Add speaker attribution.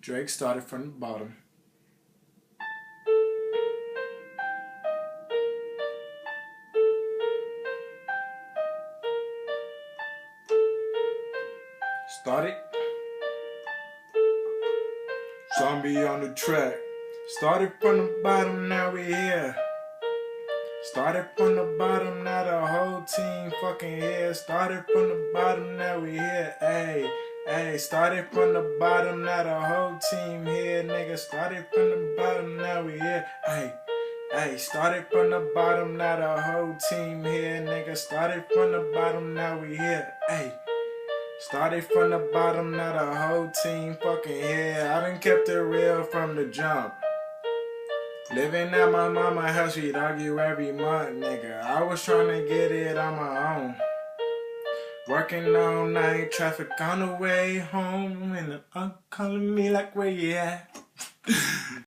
Speaker 1: Drake started from the bottom. Started. Zombie on the track. Started from the bottom, now we here. Started from the bottom, now the whole team fucking here. Started from the bottom, now we here. Ayy, started from the bottom, now the whole team here, nigga. Started from the bottom, now we here. Ayy, started from the bottom, now the whole team here, nigga. Started from the bottom, now we here. Ayy. Started from the bottom, now the whole team fucking here. I done kept it real from the jump. Living at my mama's house, we'd argue every month, nigga. I was trying to get it on my own. Working all night, traffic on the way home, and I'm calling me like, where you at?